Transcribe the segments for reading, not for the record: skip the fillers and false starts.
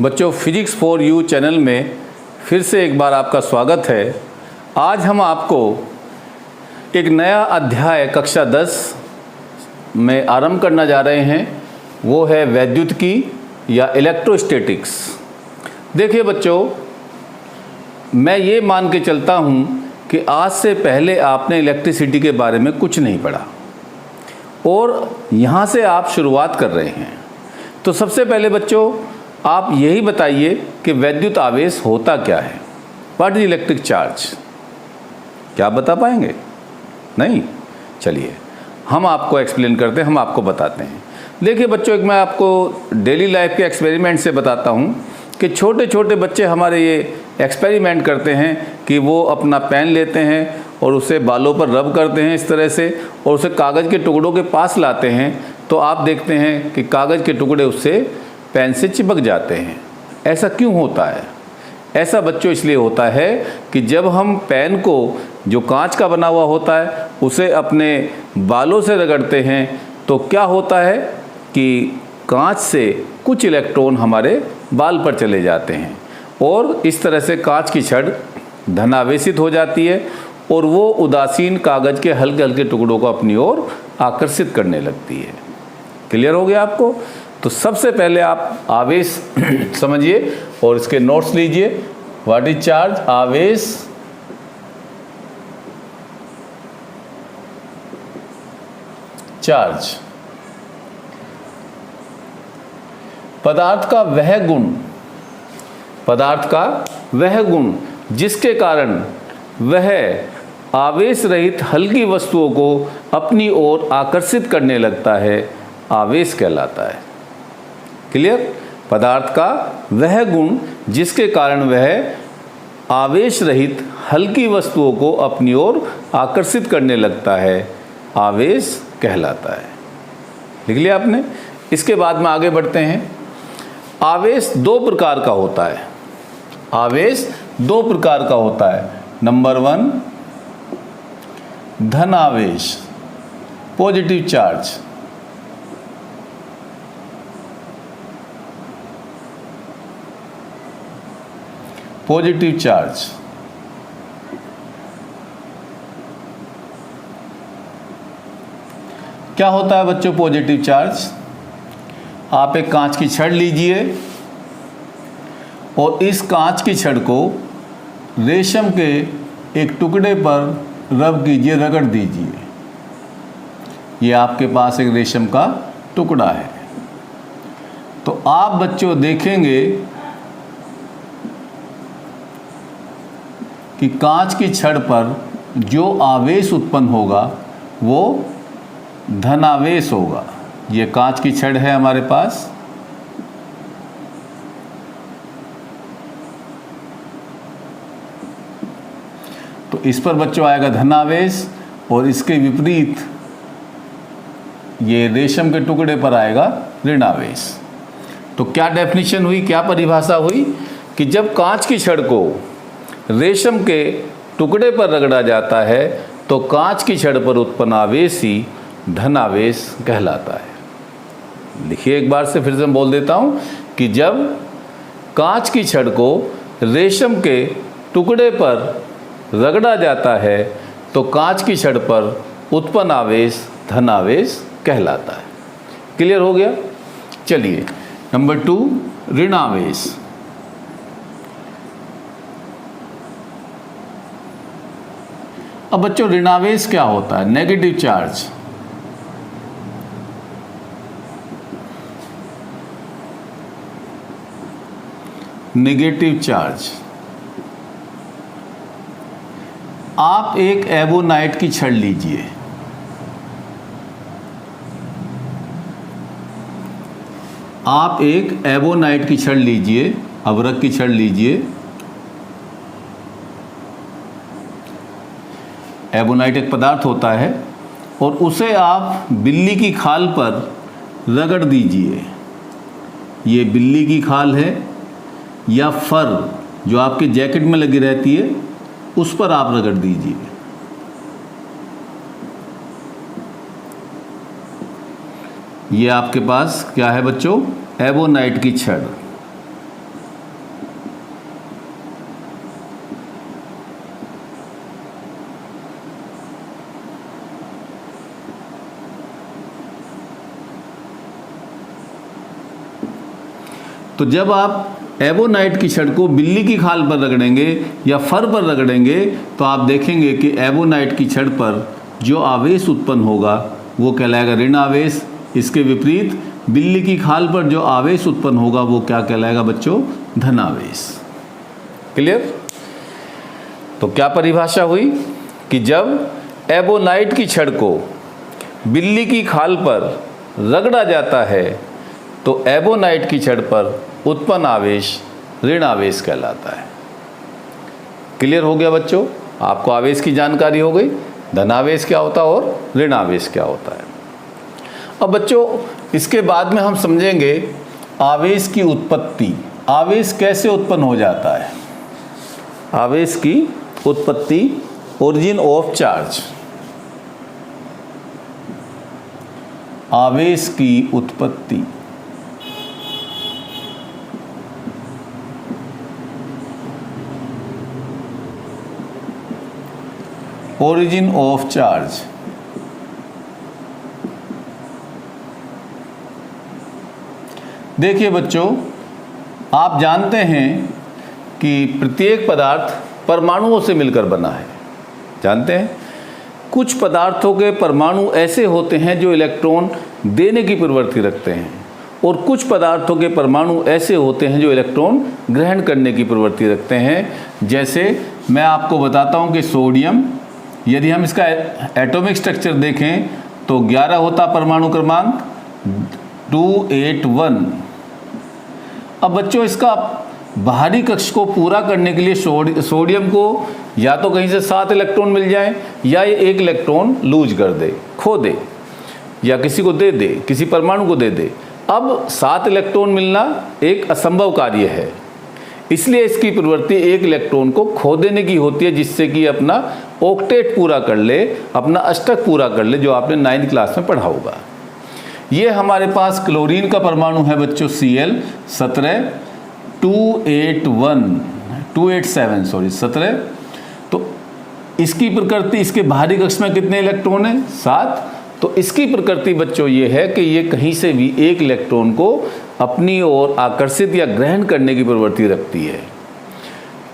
बच्चों, physics for you channel में फिर से एक बार आपका स्वागत है। आज हम आपको एक नया अध्याय कक्षा 10 में आरंभ करना जा रहे हैं। वो है वैद्युतिकी या इलेक्ट्रोस्टैटिक्स। देखिए बच्चों, मैं ये मान के चलता हूँ कि आज से पहले आपने इलेक्ट्रिसिटी के बारे में कुछ नहीं पढ़ा और यहाँ से आप शुरुआत कर रहे हैं। तो सबसे पहले बच्चों, आप यही बताइए कि वैद्युत आवेश होता क्या है। What is electric charge? क्या बता पाएंगे? नहीं? चलिए हम आपको एक्सप्लेन करते हैं, हम आपको बताते हैं। देखिए बच्चों, एक मैं आपको डेली लाइफ के एक्सपेरिमेंट से बताता हूँ कि छोटे छोटे बच्चे हमारे ये एक्सपेरिमेंट करते हैं कि वो अपना पेन लेते हैं और उसे बालों पर रब करते हैं इस तरह से, और उसे कागज़ के टुकड़ों के पास लाते हैं। तो आप देखते हैं कि कागज़ के टुकड़े उससे पेन से चिपक जाते हैं। ऐसा क्यों होता है? ऐसा बच्चों इसलिए होता है कि जब हम पेन को, जो कांच का बना हुआ होता है, उसे अपने बालों से रगड़ते हैं तो क्या होता है कि कांच से कुछ इलेक्ट्रॉन हमारे बाल पर चले जाते हैं और इस तरह से कांच की छड़ धनावेशित हो जाती है और वो उदासीन कागज़ के हल्के हल्के टुकड़ों को अपनी ओर आकर्षित करने लगती है। क्लियर हो गया आपको? तो सबसे पहले आप आवेश समझिए और इसके नोट्स लीजिए। What is charge? आवेश चार्ज पदार्थ का वह गुण जिसके कारण वह आवेश रहित हल्की वस्तुओं को अपनी ओर आकर्षित करने लगता है, आवेश कहलाता है। क्लियर? पदार्थ का वह गुण जिसके कारण वह आवेश रहित हल्की वस्तुओं को अपनी ओर आकर्षित करने लगता है, आवेश कहलाता है। लिख लिया आपने? इसके बाद में आगे बढ़ते हैं। आवेश दो प्रकार का होता है। आवेश दो प्रकार का होता है। नंबर 1, धन आवेश, पॉजिटिव चार्ज। पॉजिटिव चार्ज क्या होता है बच्चों? पॉजिटिव चार्ज, आप एक कांच की छड़ लीजिए और इस कांच की छड़ को रेशम के एक टुकड़े पर रब कीजिए, रगड़ दीजिए। ये आपके पास एक रेशम का टुकड़ा है। तो आप बच्चों देखेंगे कि कांच की छड़ पर जो आवेश उत्पन्न होगा वो धनावेश होगा। ये कांच की छड़ है हमारे पास, तो इस पर बच्चों आएगा धनावेश और इसके विपरीत ये रेशम के टुकड़े पर आएगा ऋणावेश। तो क्या डेफिनेशन हुई, क्या परिभाषा हुई कि जब कांच की छड़ को रेशम के टुकड़े पर रगड़ा जाता है तो कांच की छड़ पर उत्पन्न आवेश ही धनावेश कहलाता है। देखिए एक बार से फिर से बोल देता हूं कि जब कांच की छड़ को रेशम के टुकड़े पर रगड़ा जाता है तो कांच की छड़ पर उत्पन्न आवेश धनावेश कहलाता है। क्लियर हो गया? चलिए नंबर 2, ऋणावेश। अब बच्चों ऋणावेश क्या होता है? Negative charge. नेगेटिव चार्ज, आप एक एबोनाइट की छड़ लीजिए, आप एक एबोनाइट की छड़ लीजिए, अभ्रक की छड़ लीजिए। एबोनाइट एक पदार्थ होता है और उसे आप बिल्ली की खाल पर रगड़ दीजिए। ये बिल्ली की खाल है या फर जो आपके जैकेट में लगी रहती है, उस पर आप रगड़ दीजिए। ये आपके पास क्या है बच्चों, एबोनाइट की छड़। तो जब आप एबोनाइट की छड़ को बिल्ली की खाल पर रगड़ेंगे या फर पर रगड़ेंगे तो आप देखेंगे कि एबोनाइट की छड़ पर जो आवेश उत्पन्न होगा वो कहलाएगा ऋण आवेश। इसके विपरीत बिल्ली की खाल पर जो आवेश उत्पन्न होगा वो क्या कहलाएगा बच्चों, धन आवेश। क्लियर? तो क्या परिभाषा हुई कि जब एबोनाइट की छड़ को बिल्ली की खाल पर रगड़ा जाता है तो एबोनाइट की छड़ पर उत्पन्न आवेश ऋण आवेश कहलाता है। क्लियर हो गया बच्चों? आपको आवेश की जानकारी हो गई, धनावेश क्या होता है और ऋण आवेश क्या होता है। अब बच्चों इसके बाद में हम समझेंगे आवेश की उत्पत्ति। आवेश कैसे उत्पन्न हो जाता है? आवेश की उत्पत्ति, ओरिजिन ऑफ चार्ज। आवेश की उत्पत्ति, ओरिजिन ऑफ चार्ज। देखिए बच्चों, आप जानते हैं कि प्रत्येक पदार्थ परमाणुओं से मिलकर बना है। जानते हैं कुछ पदार्थों के परमाणु ऐसे होते हैं जो इलेक्ट्रॉन देने की प्रवृत्ति रखते हैं और कुछ पदार्थों के परमाणु ऐसे होते हैं जो इलेक्ट्रॉन ग्रहण करने की प्रवृत्ति रखते हैं। जैसे मैं आपको बताता हूं कि सोडियम, यदि हम इसका एटॉमिक स्ट्रक्चर देखें तो 11 होता परमाणु क्रमांक 281। अब बच्चों इसका बाहरी कक्ष को पूरा करने के लिए सोडियम को या तो कहीं से 7 इलेक्ट्रॉन मिल जाए या ये 1 इलेक्ट्रॉन लूज कर दे, खो दे, या किसी को दे दे, किसी परमाणु को दे दे। अब 7 इलेक्ट्रॉन मिलना एक असंभव कार्य है, इसलिए इसकी प्रवृत्ति 1 इलेक्ट्रॉन को खो देने की होती है, जिससे कि अपना ऑक्टेट पूरा कर ले, अपना अष्टक पूरा कर ले, जो आपने 9th क्लास में पढ़ा होगा। ये हमारे पास क्लोरीन का परमाणु है बच्चों, Cl 17 287 सॉरी 17। तो इसकी प्रकृति, इसके बाहरी कक्ष में कितने इलेक्ट्रॉन हैं? 7। तो इसकी प्रकृति बच्चों ये है कि ये कहीं से भी 1 इलेक्ट्रॉन को अपनी ओर आकर्षित या ग्रहण करने की प्रवृत्ति रखती है,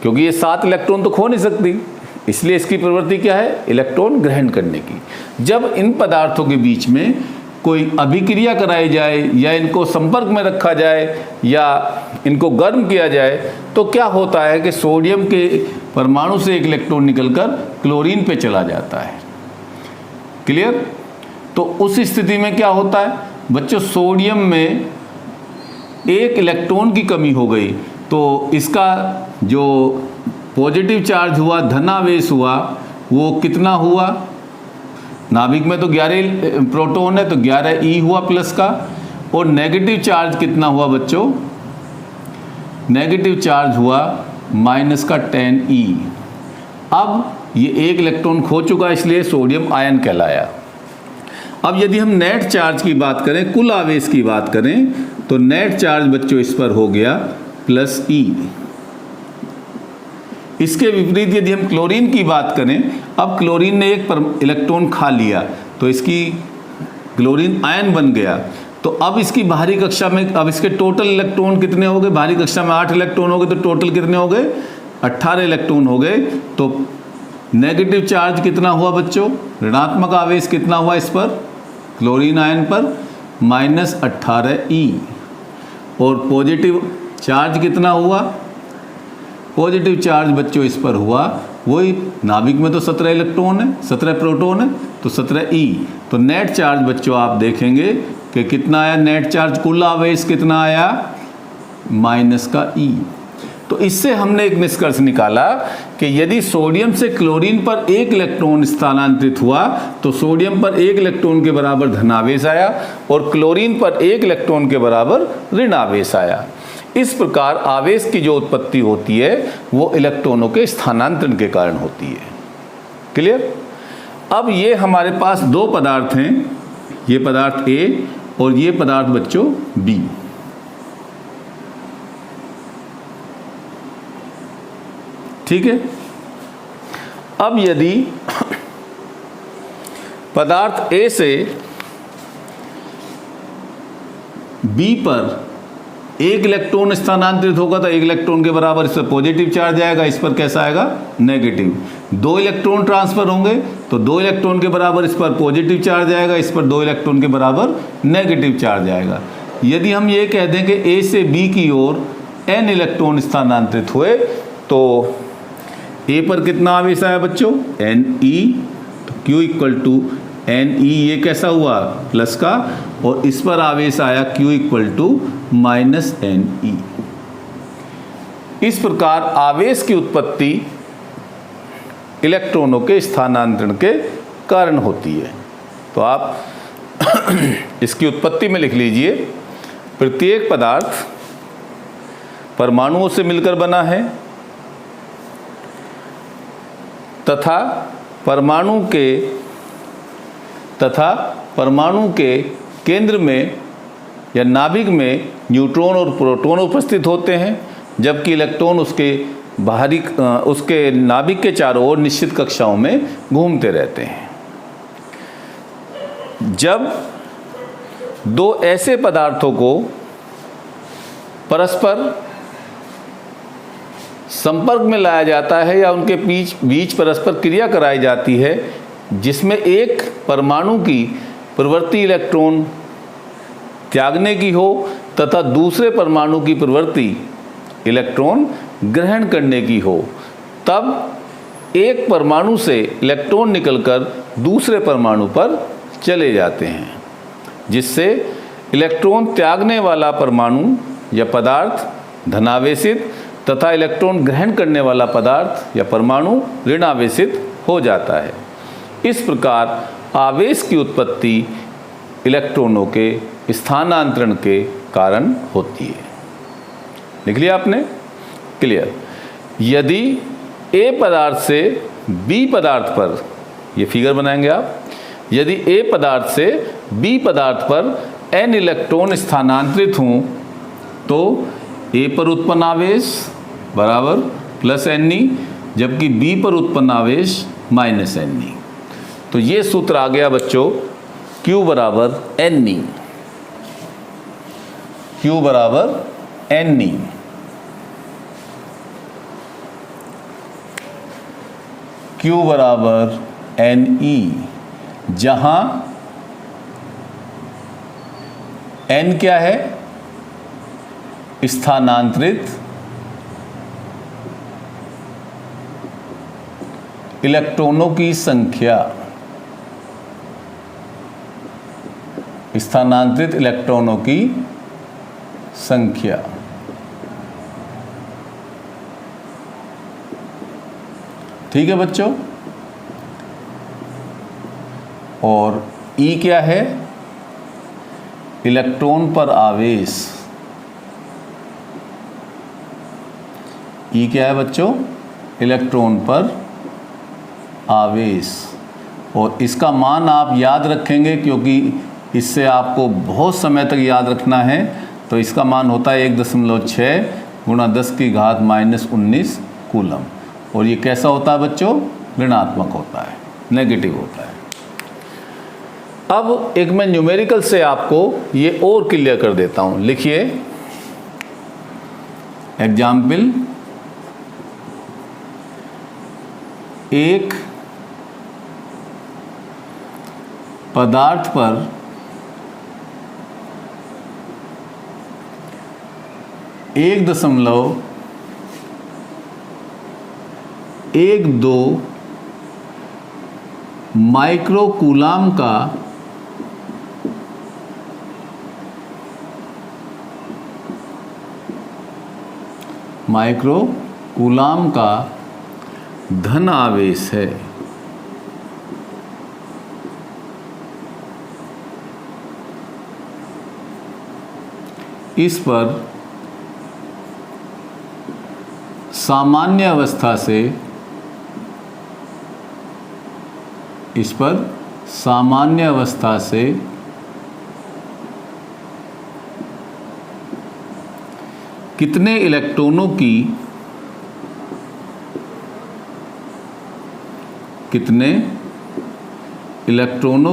क्योंकि ये 7 इलेक्ट्रॉन तो खो नहीं सकती, इसलिए इसकी प्रवृत्ति क्या है? इलेक्ट्रॉन ग्रहण करने की। जब इन पदार्थों के बीच में कोई अभिक्रिया कराई जाए या इनको संपर्क में रखा जाए या इनको गर्म किया जाए तो क्या होता है कि सोडियम के परमाणु से 1 इलेक्ट्रॉन निकलकर क्लोरीन पे चला जाता है। क्लियर? तो उस स्थिति में क्या होता है बच्चों, सोडियम में 1 इलेक्ट्रॉन की कमी हो गई तो इसका जो पॉजिटिव चार्ज हुआ, धनावेश हुआ, वो कितना हुआ? नाभिक में तो 11 प्रोटॉन है तो 11 E हुआ प्लस का, और नेगेटिव चार्ज कितना हुआ बच्चों? नेगेटिव चार्ज हुआ माइनस का 10 E। अब ये 1 इलेक्ट्रॉन खो चुका, इसलिए सोडियम आयन कहलाया। अब यदि हम नेट चार्ज की बात करें, कुल आवेश की बात करें, तो नेट चार्ज बच्चों इस पर हो गया प्लस E। इसके विपरीत यदि हम क्लोरीन की बात करें, अब क्लोरीन ने 1 इलेक्ट्रॉन खा लिया तो इसकी क्लोरीन आयन बन गया। तो अब इसकी बाहरी कक्षा में, अब इसके टोटल इलेक्ट्रॉन कितने हो गए? बाहरी कक्षा में 8 इलेक्ट्रॉन हो गए, तो टोटल कितने हो गए? 18 इलेक्ट्रॉन हो गए। तो नेगेटिव चार्ज कितना हुआ बच्चों? ऋणात्मक आवेश कितना हुआ इस पर, क्लोरीन आयन पर? -18 E। और पॉजिटिव चार्ज कितना हुआ? पॉजिटिव चार्ज बच्चों इस पर हुआ, वही नाभिक में तो 17 इलेक्ट्रॉन है, 17 प्रोटॉन है, तो 17 E। तो नेट चार्ज बच्चों आप देखेंगे कि कितना आया नेट चार्ज, कुल आवेश कितना आया? माइनस का E। तो इससे हमने एक निष्कर्ष निकाला कि यदि सोडियम से क्लोरीन पर 1 इलेक्ट्रॉन स्थानांतरित हुआ तो सोडियम पर 1 इलेक्ट्रॉन के बराबर धनावेश आया और क्लोरीन पर 1 इलेक्ट्रॉन के बराबर ऋण आवेश आया। इस प्रकार आवेश की जो उत्पत्ति होती है वो इलेक्ट्रॉनों के स्थानांतरण के कारण होती है। क्लियर? अब ये हमारे पास 2 पदार्थ हैं, ये पदार्थ A और ये पदार्थ बच्चों B। ठीक है। अब यदि पदार्थ A से B पर एक इलेक्ट्रॉन स्थानांतरित होगा तो एक इलेक्ट्रॉन के बराबर इस पर पॉजिटिव चार्ज आएगा, इस पर कैसा आएगा, नेगेटिव। दो इलेक्ट्रॉन ट्रांसफर होंगे तो दो इलेक्ट्रॉन के बराबर इस पर पॉजिटिव चार्ज आएगा, इस पर दो इलेक्ट्रॉन के बराबर नेगेटिव चार्ज आएगा। यदि हम ये कह दें कि A से B की ओर n इलेक्ट्रॉन स्थानांतरित हुए तो A पर कितना आवेश आया बच्चों, Ne, तो Q इक्वल टू Ne, ये कैसा हुआ, प्लस का, और इस पर आवेश आया Q equal to minus Ne। इस प्रकार आवेश की उत्पत्ति इलेक्ट्रॉनों के स्थानांतरण के कारण होती है। तो आप इसकी उत्पत्ति में लिख लीजिए, प्रत्येक पदार्थ परमाणुओं से मिलकर बना है तथा परमाणु के केंद्र में या नाभिक में न्यूट्रॉन और प्रोटॉन उपस्थित होते हैं, जबकि इलेक्ट्रॉन उसके नाभिक के चारों ओर निश्चित कक्षाओं में घूमते रहते हैं। जब दो ऐसे पदार्थों को परस्पर संपर्क में लाया जाता है या उनके बीच परस्पर क्रिया कराई जाती है जिसमें एक परमाणु की प्रवृत्ति इलेक्ट्रॉन त्यागने की हो तथा दूसरे परमाणु की प्रवृत्ति इलेक्ट्रॉन ग्रहण करने की हो, तब एक परमाणु से इलेक्ट्रॉन निकलकर दूसरे परमाणु पर चले जाते हैं, जिससे इलेक्ट्रॉन त्यागने वाला परमाणु या पदार्थ धनावेशित तथा इलेक्ट्रॉन ग्रहण करने वाला पदार्थ या परमाणु ऋणावेशित हो जाता है। इस प्रकार आवेश की उत्पत्ति इलेक्ट्रॉनों के स्थानांतरण के कारण होती है। लिख लिया आपने, क्लियर। यदि A पदार्थ से B पदार्थ पर, ये फिगर बनाएंगे आप, यदि A पदार्थ से B पदार्थ पर n इलेक्ट्रॉन स्थानांतरित हों तो A पर उत्पन्न आवेश बराबर प्लस Ne, जबकि B पर उत्पन्न आवेश माइनस Ne। तो ये सूत्र आ गया बच्चों, Q बराबर Ne, Q बराबर Ne। Q बराबर Ne, जहां N क्या है, स्थानांतरित इलेक्ट्रॉनों की संख्या, स्थानांतरित इलेक्ट्रॉनों की संख्या। ठीक है बच्चों। और E क्या है, इलेक्ट्रॉन पर आवेश। E क्या है बच्चों, इलेक्ट्रॉन पर आवेश। और इसका मान आप याद रखेंगे क्योंकि इससे आपको बहुत समय तक याद रखना है। तो इसका मान होता है 1.6 गुणा 10 की घात -19 कूलम। और ये कैसा होता है बच्चों, ऋणात्मक होता है, नेगेटिव होता है। अब एक मैं न्यूमेरिकल से आपको ये और क्लियर कर देता हूँ। लिखिए, एग्जाम्पल, एक पदार्थ पर एक दशमलव 12 माइक्रो कूलाम का धन आवेश है। इस पर सामान्य अवस्था से कितने इलेक्ट्रॉनों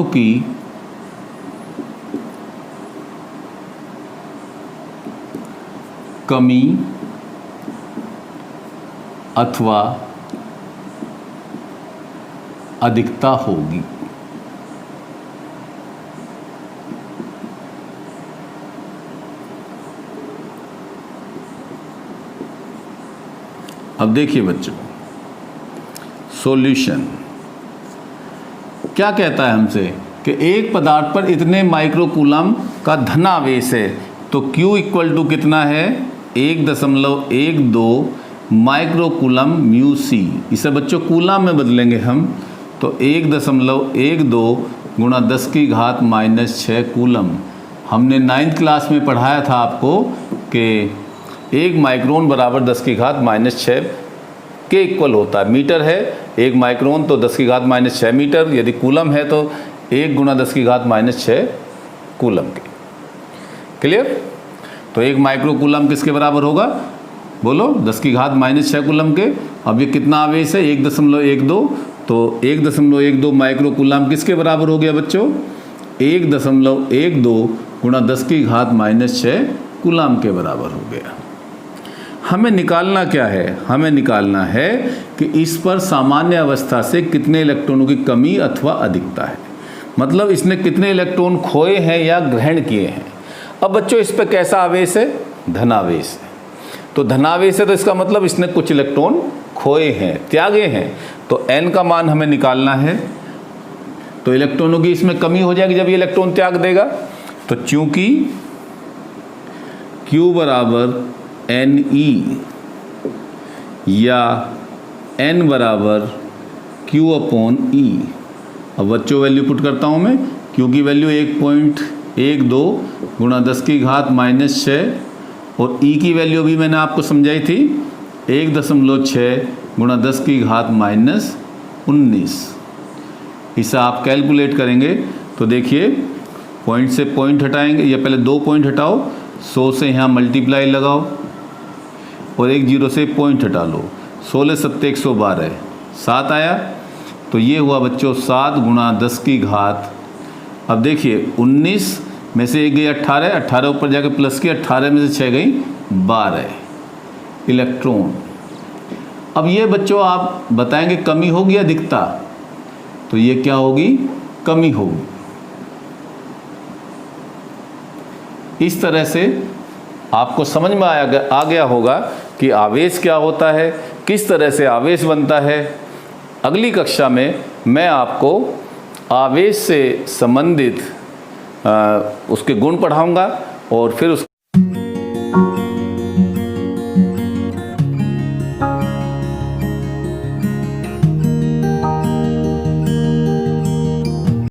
की कमी अथवा अधिकता होगी। अब देखिए बच्चों, सॉल्यूशन क्या कहता है हमसे कि एक पदार्थ पर इतने माइक्रोकूलम का धनावेश है, तो Q इक्वल टू कितना है 1.12 माइक्रोकूलम म्यू सी। इसे बच्चों कूलम में बदलेंगे हम, तो 1.12 गुणा 10⁻⁻6 कूलम। हमने 9th क्लास में पढ़ाया था आपको कि 1 माइक्रोन बराबर 10⁻⁻6 के इक्वल होता है। मीटर है 1 माइक्रोन तो 10⁻⁻6 मीटर, यदि कूलम है तो 1 गुणा 10⁻⁻6 कूलम के। क्लियर? तो 1 माइक्रो कूलम किसके बराबर होगा? बोलो 10⁻⁻6 कूलम के। अब ये कितना आवेश है 1.12, तो 1.12 माइक्रो कूलम किसके बराबर हो गया बच्चों? 1.12 गुणा 10⁻⁻6 कूलम के बराबर हो गया। हमें निकालना क्या है? हमें निकालना है कि इस पर सामान्य अवस्था से कितने इलेक्ट्रॉनों की कमी अथवा अधिकता है, मतलब इसने कितने इलेक्ट्रॉन खोए हैं या ग्रहण किए हैं। अब बच्चों इस पर कैसा आवेश है? धनावेश है। तो धनावेश है तो इसका मतलब इसने कुछ इलेक्ट्रॉन खोए हैं, त्यागे हैं। तो n का मान हमें निकालना है, तो इलेक्ट्रॉनों की इसमें कमी हो जाएगी जब ये इलेक्ट्रॉन त्याग देगा। तो चूंकि Q बराबर Ne या N बराबर Q/E। अब बच्चों वैल्यू पुट करता हूँ मैं। Q की वैल्यू 1.12 गुणा 10⁻⁻6 और E की वैल्यू भी मैंने आपको समझाई थी 1.6 गुणा 10⁻⁻19। इसे आप कैलकुलेट करेंगे तो देखिए पॉइंट से पॉइंट हटाएंगे, या पहले 2 पॉइंट हटाओ, 100 से यहाँ मल्टीप्लाई लगाओ और 1 0 से पॉइंट हटा लो। 16 7 112 7 आया। तो ये हुआ बच्चों 7 गुणा 10 की घात। अब देखिए 19 में से 1 गई 18, 18 ऊपर जाके प्लस की 18 में से 6 गई 12 इलेक्ट्रॉन। अब ये बच्चों आप बताएंगे कमी होगी या अधिकता? तो ये क्या होगी? कमी होगी। इस तरह से आपको समझ में आ गया होगा कि आवेश क्या होता है, किस तरह से आवेश बनता है। अगली कक्षा में मैं आपको आवेश से संबंधित उसके गुण पढ़ाऊंगा और फिर उस